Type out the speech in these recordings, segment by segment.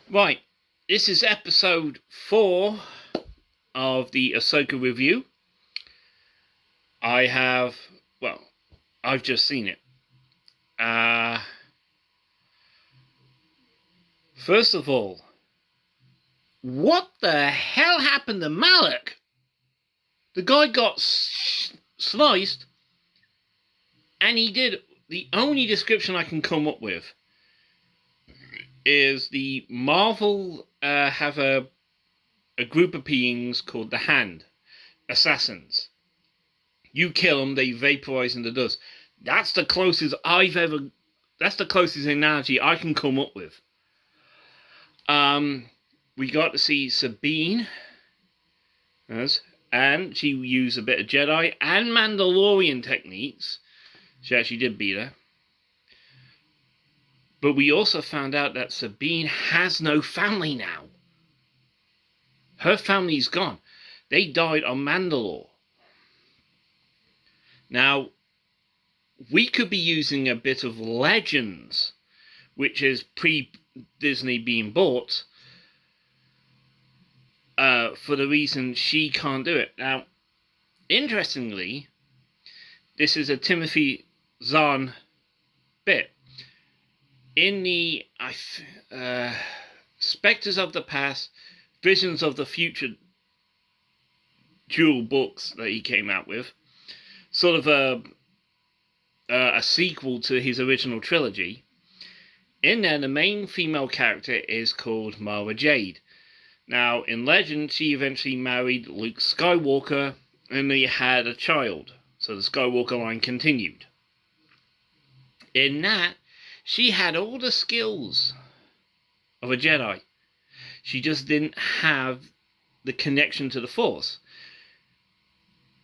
Right, this is episode 4 of the Ahsoka review. I've just seen it. First of all, what the hell happened to Malik? The guy got sliced, and he did. The only description I can come up with is the Marvel have a group of beings called the Hand Assassins. You kill them, they vaporize into dust. That's the closest analogy I can come up with. We got to see Sabine, and she used a bit of Jedi and Mandalorian techniques. She actually did beat her. But we also found out that Sabine has no family now. Her family's gone. They died on Mandalore. Now, we could be using a bit of Legends, which is pre-Disney being bought, for the reason she can't do it. Now, interestingly, this is a Timothy Zahn bit. In the Spectres of the Past, Visions of the Future dual books that he came out with, sort of a sequel to his original trilogy. In there, the main female character is called Mara Jade. Now, in Legend, she eventually married Luke Skywalker, and they had a child, so the Skywalker line continued. In that, she had all the skills of a Jedi. She just didn't have the connection to the Force.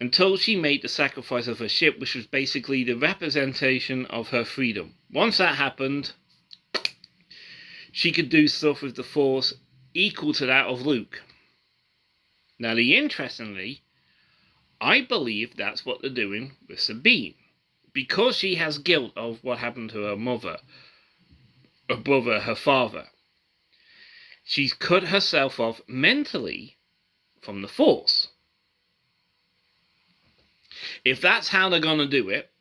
Until she made the sacrifice of her ship, which was basically the representation of her freedom. Once that happened, she could do stuff with the Force equal to that of Luke. Now, interestingly, I believe that's what they're doing with Sabine. Because she has guilt of what happened to her mother, her brother, her father. She's cut herself off mentally from the Force. If that's how they're going to do it,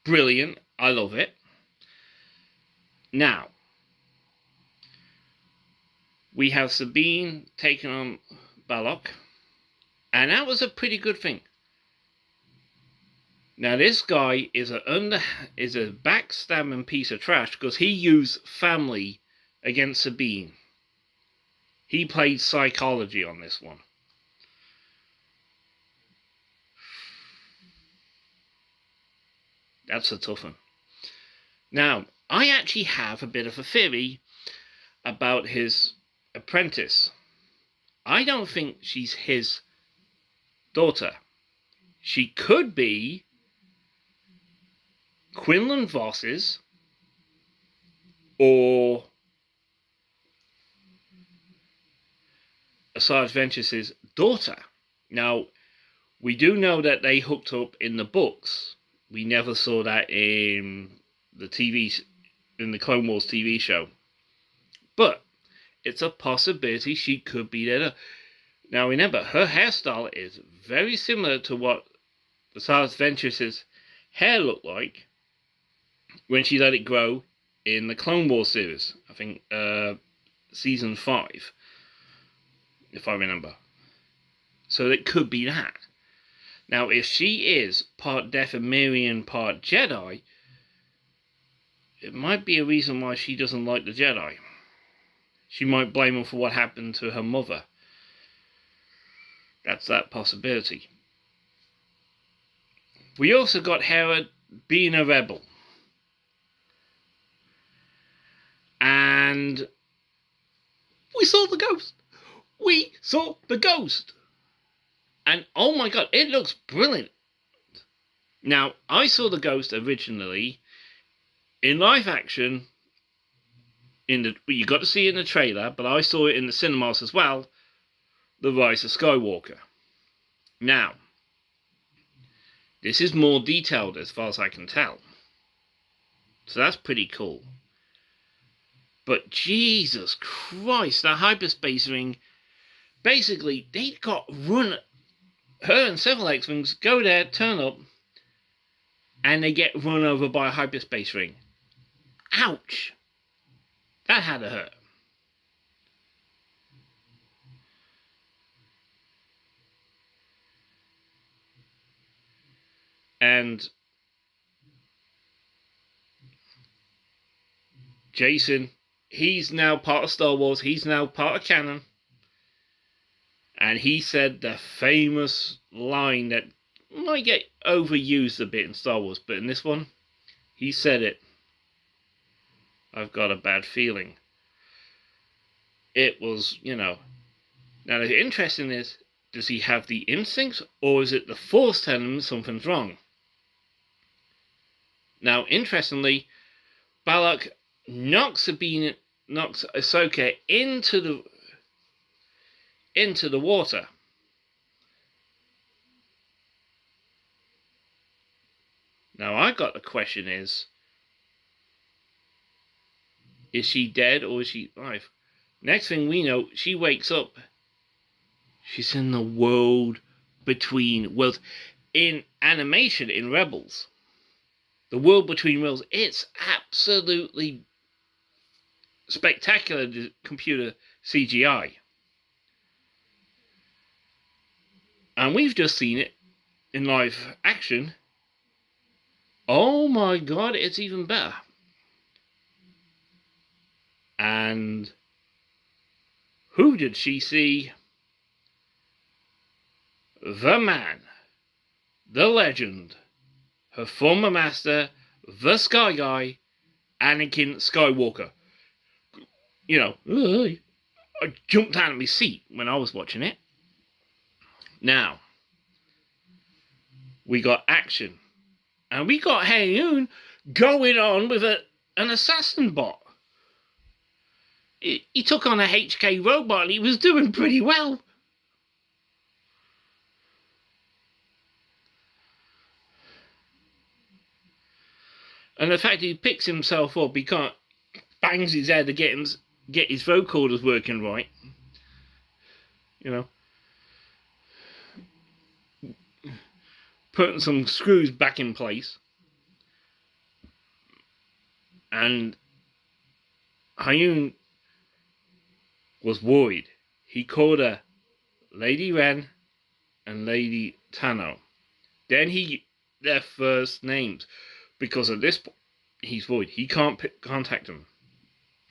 brilliant. I love it. Now, we have Sabine taking on Balok, and that was a pretty good thing. Now, this guy is a backstabbing piece of trash because he used family against Sabine. He played psychology on this one. That's a tough one. Now, I actually have a bit of a theory about his apprentice. I don't think she's his daughter. She could be Quinlan Voss's or Asajj Ventress's daughter. Now, we do know that they hooked up in the books. We never saw that in the Clone Wars TV show. But it's a possibility she could be there. Now remember, her hairstyle is very similar to what Asajj Ventress's hair looked like when she let it grow in the Clone Wars series. I think season 5, if I remember. So it could be that. Now, if she is part Dathomirian, part Jedi, it might be a reason why she doesn't like the Jedi. She might blame them for what happened to her mother. That's that possibility. We also got Hera being a rebel. And we saw the ghost. We saw the ghost. And oh my god, it looks brilliant. Now, I saw the ghost originally in live action. You got to see it in the trailer, but I saw it in the cinemas as well. The Rise of Skywalker. Now, this is more detailed as far as I can tell. So that's pretty cool. But Jesus Christ, that hyperspace ring, basically, they got run. Her and several X-Wings go there, turn up, and they get run over by a hyperspace ring. Ouch! That had to hurt. And Jason, he's now part of Star Wars. He's now part of canon. And he said the famous line that might get overused a bit in Star Wars, but in this one, he said it. I've got a bad feeling. It was, Now, the interesting is, does he have the instincts, or is it the Force telling him something's wrong? Now, interestingly, Balak knocks Ahsoka into the water. Now, I got the question is she dead or is she alive? Next thing we know, she wakes up. She's in the world between worlds. In animation, in Rebels, the world between worlds, it's absolutely spectacular computer CGI. And we've just seen it in live action. Oh my god, it's even better. And who did she see? The man, the legend, her former master, the Sky Guy, Anakin Skywalker. I jumped out of my seat when I was watching it. Now, we got action. And we got Hayun going on with an assassin bot. He took on a HK robot and he was doing pretty well. And the fact he picks himself up, he can't bangs his head to get his vocoders working right. Putting some screws back in place. And Hayun was worried. He called her Lady Ren and Lady Tano. Then he left first names. Because at this point, he's worried. He can't contact them.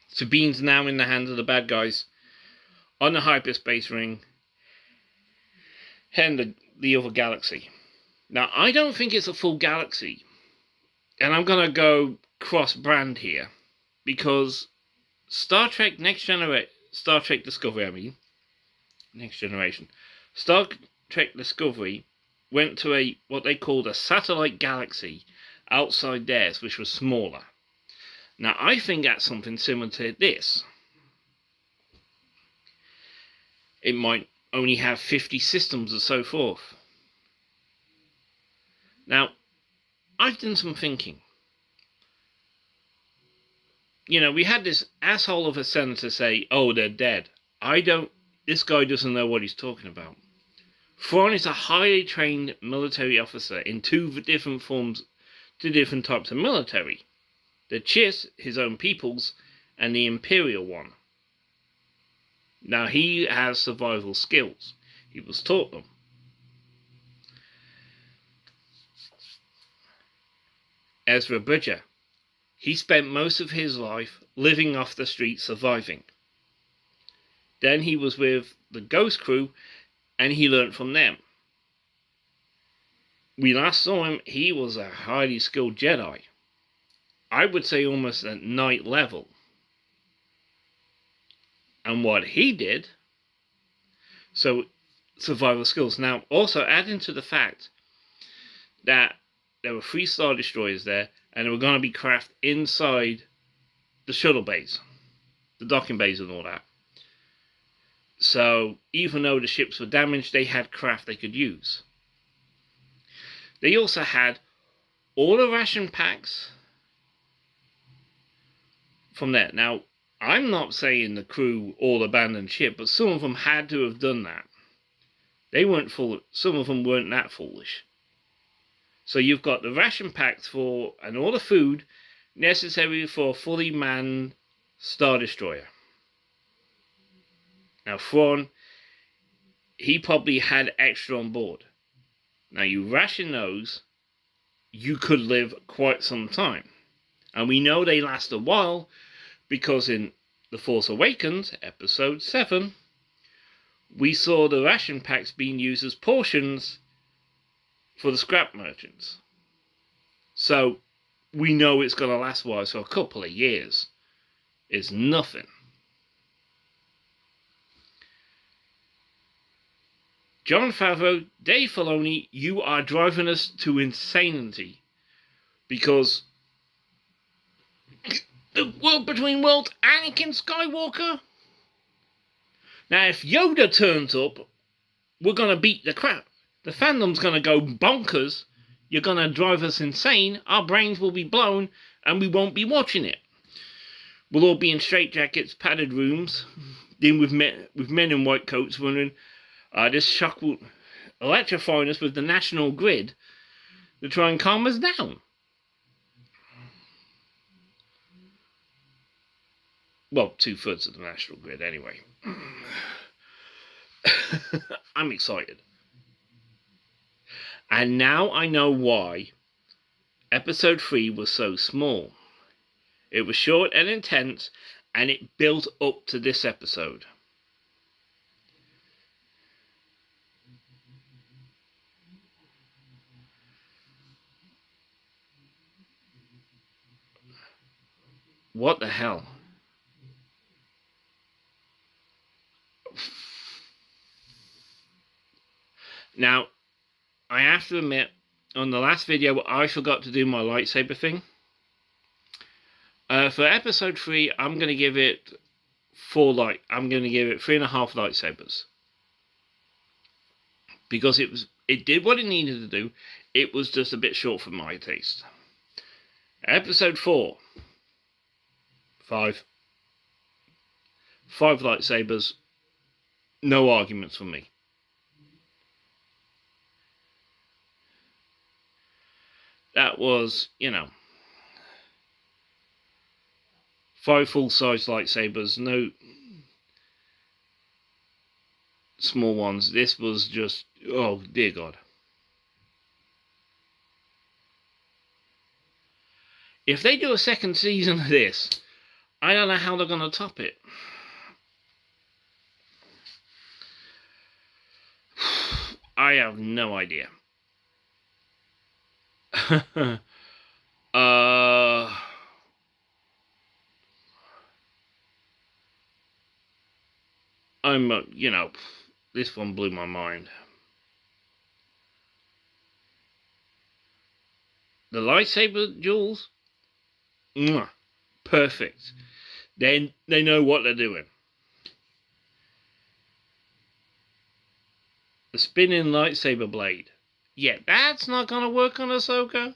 Sabine's now in the hands of the bad guys on the hyperspace ring and the other galaxy. Now, I don't think it's a full galaxy. And I'm going to go cross-brand here. Because Star Trek Discovery, Next Generation. Star Trek Discovery went to what they called a satellite galaxy outside theirs, which was smaller. Now, I think that's something similar to this. It might only have 50 systems and so forth. Now, I've done some thinking. We had this asshole of a senator say, oh, they're dead. This guy doesn't know what he's talking about. Thrawn is a highly trained military officer in two different types of military. The Chiss, his own peoples, and the Imperial one. Now, he has survival skills. He was taught them. Ezra Bridger. He spent most of his life living off the street surviving. Then he was with the Ghost Crew and he learnt from them. We last saw him, he was a highly skilled Jedi. I would say almost at knight level. And what he did, so survival skills. Now, also adding to the fact that there were 3 Star Destroyers there, and they were going to be crafted inside the shuttle bays, the docking bays and all that. So, even though the ships were damaged, they had craft they could use. They also had all the ration packs from there. Now, I'm not saying the crew all abandoned ship, but some of them had to have done that. They weren't some of them weren't that foolish. So you've got the ration packs for and all the food necessary for a fully manned Star Destroyer. Now Thrawn, he probably had extra on board. Now you ration those, you could live quite some time. And we know they last a while because in The Force Awakens, Episode 7, we saw the ration packs being used as portions for the scrap merchants. So we know it's going to last a while, so a couple of years is nothing. Jon Favreau, Dave Filoni, you are driving us to insanity. Because the world between worlds, Anakin Skywalker? Now if Yoda turns up, we're going to beat the crap. The fandom's going to go bonkers. You're going to drive us insane. Our brains will be blown and we won't be watching it. We'll all be in straitjackets, padded rooms, dealing with men in white coats wondering, this shock will electrify us with the national grid to try and calm us down. Well, 2/3 of the national grid anyway. I'm excited. And now I know why Episode 3 was so small. It was short and intense, and it built up to this episode. What the hell? Now, I have to admit, on the last video, I forgot to do my lightsaber thing. For episode 3, I'm going to give it 3.5 lightsabers. Because it did what it needed to do. It was just a bit short for my taste. Episode 4. 5 lightsabers. No arguments from me. That was, 5 full-size lightsabers, no small ones. This was just, oh dear God. If they do a second season of this, I don't know how they're going to top it. I have no idea. This one blew my mind. The lightsaber duels, perfect. They know what they're doing. The spinning lightsaber blade. Yeah, that's not going to work on Ahsoka.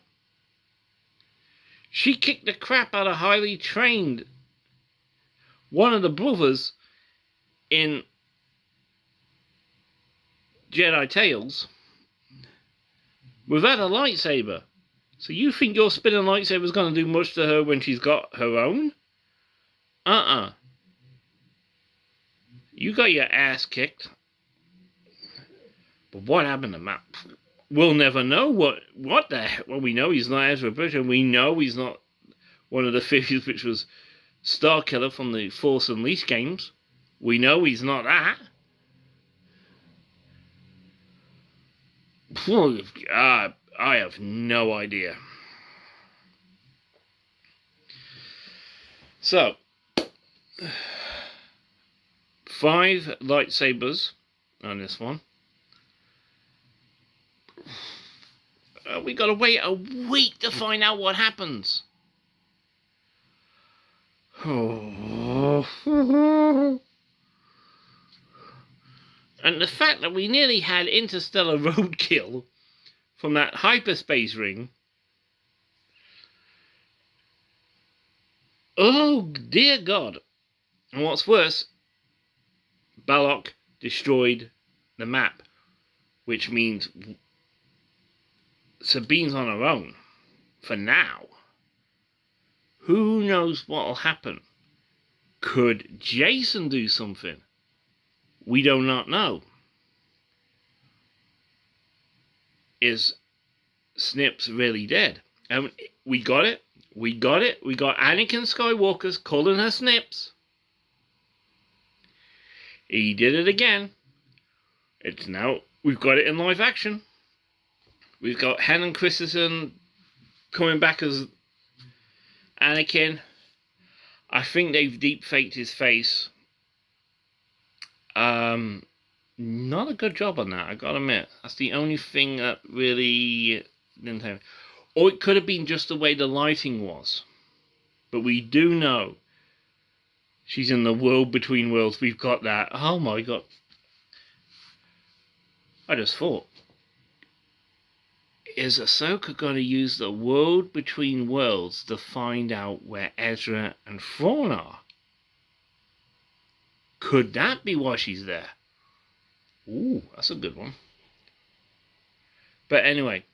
She kicked the crap out of highly trained one of the brothers in Jedi Tales without a lightsaber. So you think your spinning lightsaber is going to do much to her when she's got her own? You got your ass kicked. But what happened to Matt? We'll never know what the hell. Well, we know he's not Ezra Bridger. We know he's not one of the figures which was Starkiller from the Force Unleashed games. We know he's not that. I have no idea. So, 5 lightsabers on this one. We gotta wait a week to find out what happens. Oh. And the fact that we nearly had interstellar roadkill from that hyperspace ring. Oh, dear God. And what's worse, Balok destroyed the map, which means Sabine's on her own for now. Who knows what'll happen? Could Jason do something? We do not know. Is Snips really dead? And we got it. We got it. We got Anakin Skywalker's calling her Snips. He did it again. It's now, we've got it in live action. We've got Hayden Christensen coming back as Anakin. I think they've deep faked his face. Not a good job on that, I gotta admit. That's the only thing that really didn't have. Or it could have been just the way the lighting was. But we do know she's in the world between worlds. We've got that. Oh my god. I just thought, is Ahsoka going to use the world between worlds to find out where Ezra and Thrawn are? Could that be why she's there? Ooh, that's a good one. But anyway,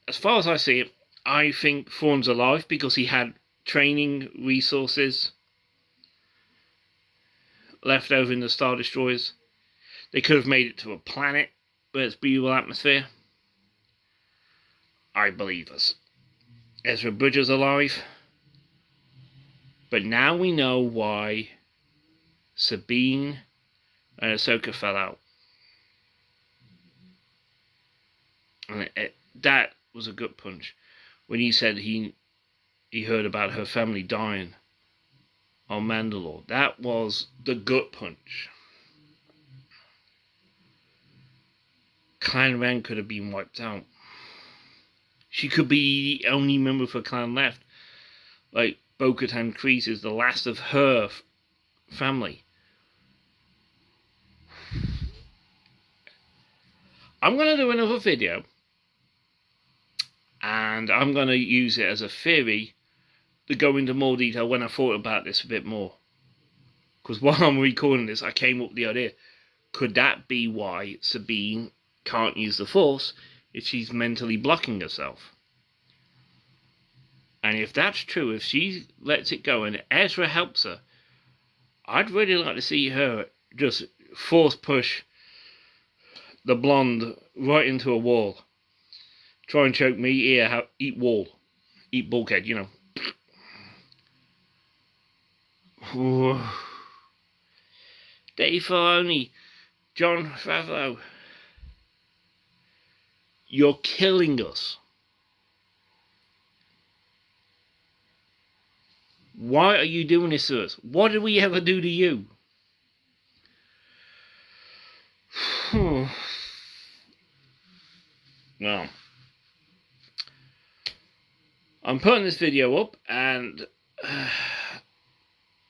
as far as I see it, I think Thrawn's alive because he had training resources left over in the Star Destroyers. They could have made it to a planet where it's breathable atmosphere. I believe us. Ezra Bridger's alive. But now we know why Sabine and Ahsoka fell out. And that was a gut punch. When he said he heard about her family dying on Mandalore. That was the gut punch. Clan Ren could have been wiped out. She could be the only member of her clan left. Like, Bo-Katan Kryze is the last of her family. I'm going to do another video. And I'm going to use it as a theory to go into more detail when I thought about this a bit more. Because while I'm recording this, I came up with the idea. Could that be why Sabine can't use the Force? If she's mentally blocking herself. And if that's true, if she lets it go and Ezra helps her, I'd really like to see her just force push the blonde right into a wall. Try and choke me, eat wall. Eat bulkhead, you know. Dave Filoni, Jon Favreau. You're killing us. Why are you doing this to us? What did we ever do to you? Well, I'm putting this video up, and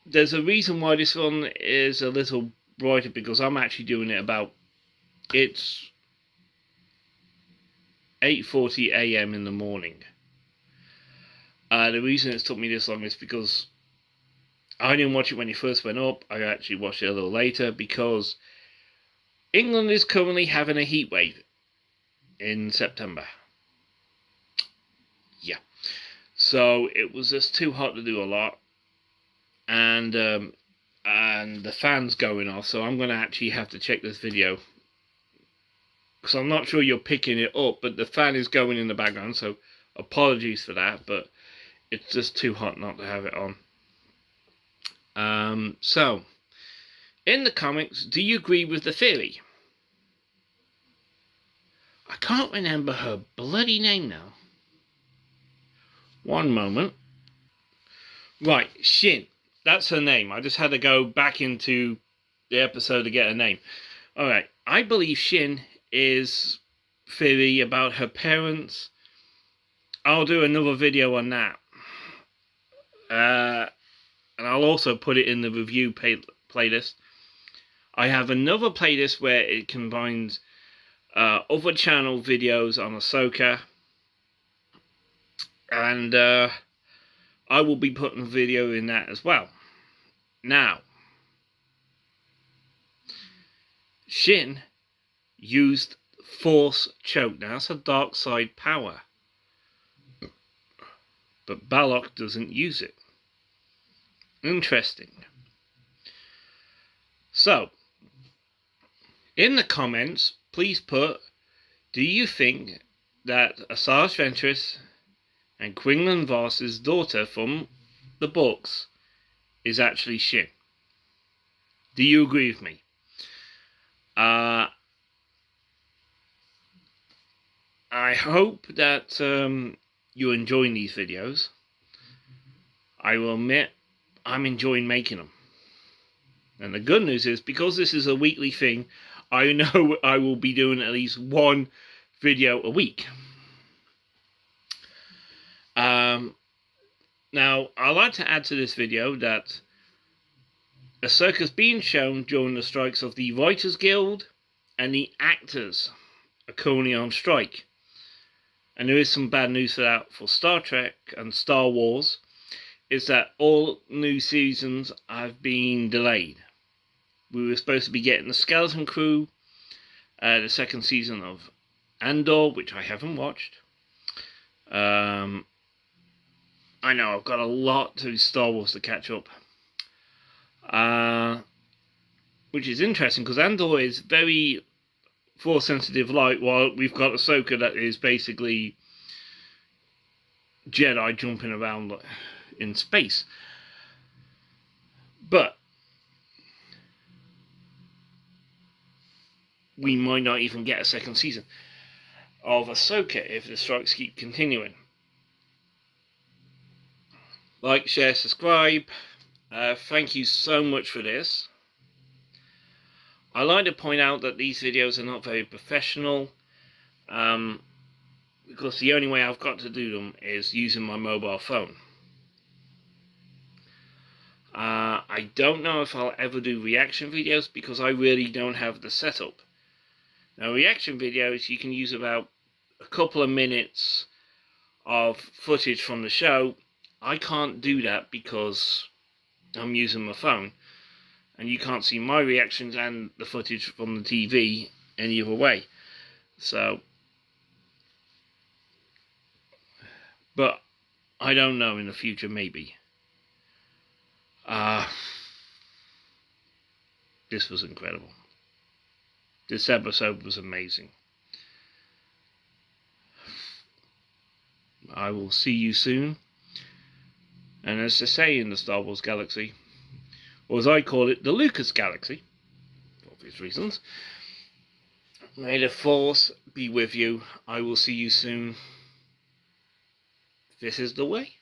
there's a reason why this one is a little brighter, because I'm actually doing it about, it's 8:40 AM in the morning. The reason it's took me this long is because I didn't watch it when it first went up. I actually watched it a little later because England is currently having a heat wave in September. Yeah. So it was just too hot to do a lot. And the fan's going off. So I'm going to actually have to check this video. Because I'm not sure you're picking it up, but the fan is going in the background, so apologies for that, but it's just too hot not to have it on. So, in the comics, do you agree with the theory? I can't remember her bloody name now. One moment. Right, Shin. That's her name. I just had to go back into the episode to get her name. Alright, I believe Shin is theory about her parents. I'll do another video on that. And I'll also put it in the review playlist. I have another playlist where it combines other channel videos on Ahsoka. And I will be putting a video in that as well. Now, Shin used Force Choke. Now that's a dark side power. But Balok doesn't use it. Interesting. So, in the comments, please put, do you think that Asajj Ventress and Quinlan Voss's daughter from the books is actually Shin? Do you agree with me? I hope that you're enjoying these videos. I will admit, I'm enjoying making them. And the good news is, because this is a weekly thing, I know I will be doing at least one video a week. Now, I'd like to add to this video that Ahsoka's being shown during the strikes of the Writers Guild, and the actors are currently on strike. And there is some bad news for that for Star Trek and Star Wars, is that all new seasons have been delayed. We were supposed to be getting the Skeleton Crew, the second season of Andor, which I haven't watched. I know I've got a lot to Star Wars to catch up. Which is interesting, because Andor is very Force sensitive light, while we've got Ahsoka that is basically Jedi jumping around in space. But we might not even get a second season of Ahsoka if the strikes keep continuing. Like, share, subscribe. Thank you so much for this. I like to point out that these videos are not very professional, because the only way I've got to do them is using my mobile phone. I don't know if I'll ever do reaction videos, because I really don't have the setup. Now, reaction videos, you can use about a couple of minutes of footage from the show. I can't do that because I'm using my phone, and you can't see my reactions and the footage from the TV any other way. So, but I don't know, in the future, maybe. This was incredible. This episode was amazing. I will see you soon. And as they say in the Star Wars galaxy, or as I call it, the Lucas galaxy, for obvious reasons, may the Force be with you. I will see you soon. This is the way.